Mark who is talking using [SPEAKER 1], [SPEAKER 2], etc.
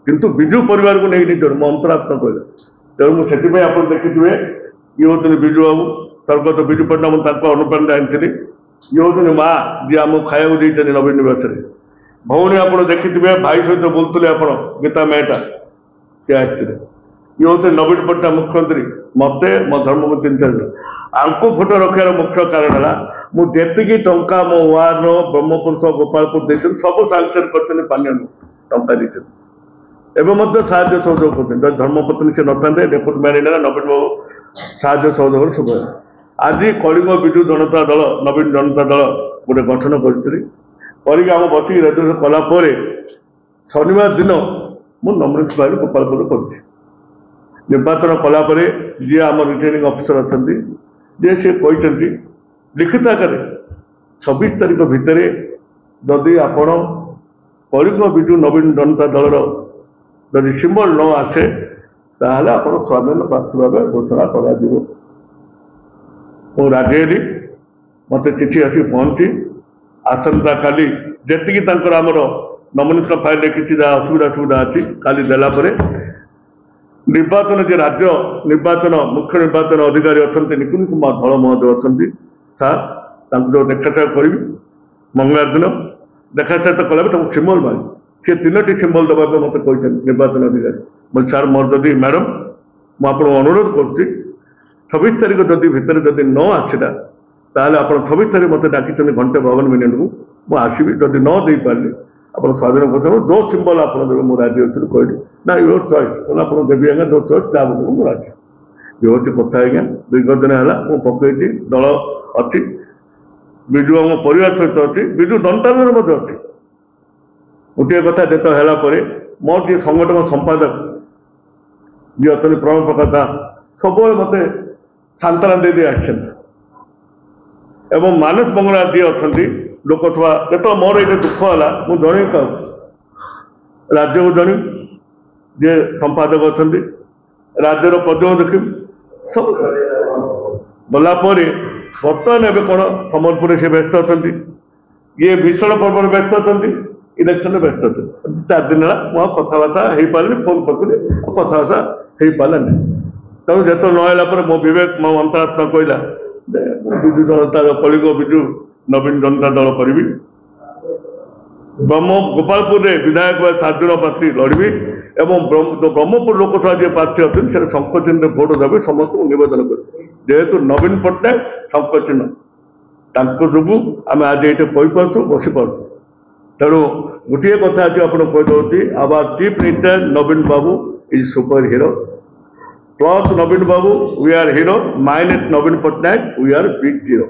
[SPEAKER 1] किंतु विजु परिवार को नहीं निज मो अंतरात्मा कहला तेणु मुझे आप देखिए ये हूँ विजु बाबू स्वर्गत विजु पट्टनायक मुझे अनुप्राणित आनी ये हूँ माँ जी आम खाया देते नवीन निवास भौणी आप देखिए भाई सहित बोलते आप गीता मेहटा सी आसते ये हूँ नवीन पट्टनायक मुख्यमंत्री मत मो धर्म चिंता आंको फोटो रखार मुख्य कारण है मुझे टंका मो वार्ड ब्रह्मपुर गोपालपुर देते सब सांसन कर पानी टंका देते एवं साहय सहयोग कर धर्मपत्नी से नए डेपुटी मैनेजर नवीन बाबू साहय सहयोग सब आज कलिंग विजु जनता दल नवीन जनता दल गोटे गठन कर बस रेजुलेसन कलापर शनिवार दिन मुझे नॉमिनेशन फाइल गोपालपुर कर निर्वाचन कलापर जी आम रिटर्निंग ऑफिसर अच्छा जे सी कहते लिखित आकार 26 तारीख भितर जदि आपण कलिंग विजु नवीन जनता दल जदि सिंबल न आसे ताहले आपण स्वाधीन प्रार्थी भाव घोषणा कर राजी हेली मत चिठी आसी पहुंची आसंता काली जी आमर नॉमिनेशन फाइल किसी असुविधा सुविधा अच्छी काली देला परे निर्वाचन जे राज्य निर्वाचन मुख्य निर्वाचन अधिकारी अच्छा निकुंज कुमार धल महोदय अच्छा सार जो देखाचाह करी मंगलवार दिन देखाचाह तो कला सिंबल मारी सी 3टी सिंबल दबा मत कहते निर्वाचन अधिकारी बोले सार मोर जदि मैडम मुझे अनुरोध कर 26 तारीख जदि भितर जदि न आसला ताहले आप 26 तारीख मत डाक घंटे 52 मिनिट को मुझे आसबि जदि न दे पारे आप स्वाधीन घोषणा जो सिंबल आप देवे मुझे राजी अच्छी कहली ना योर चॉइस आप देवी आज्ञा जो चॉइस ता मुझे राजी ये हूँ कथा आज्ञा दीर्घ दिन है मुझे पकई दल अच्छी विजु आम परिवार सहित अच्छी विजु जनता दल अच्छी गोटे कथा जो है मोर जी संगठन संपादक जी अच्छा प्रणव प्रकाश दास सब मत सांत्वना दे एवं मानस मंगला जी अच्छा लोकसभा जो मोर ये दुख है मुझे जन क्या राज्य को जन जे संपादक अच्छा राज्यर प्रजोग देख सब गलापर बर्तमान एवं कौन सम्बलपुर से व्यस्त अच्छा ये भीषण पर्व व्यस्त अच्छा इलेक्शन व्यस्त थे 4 दिन है मुझे कथबार्ता हो पारे फोन करी कथबार्ता हो पारा नहीं तेणु जो नहला मो विवेक मो अंतरात्मा कहला विजु जनता कलिंग विजु नवीन जनता दल करी गोपालपुर विधायक 7 जन प्रार्थी लड़बी एवं जो ब्रह्मपुर लोकसभा जी प्रार्थी अच्छे से शंख चिन्ह भोट देवे समस्त नवेदन कर जेहेतु नवीन पट्टनायक शंख चिन्ह जो आम आज ये कहीपु बसी पार्थ तेणु गोटे कथा अच्छी आप कहीदे our chief minister Naveen Babu is super hero plus Naveen Babu we are hero minus Naveen Patnaik we are big zero.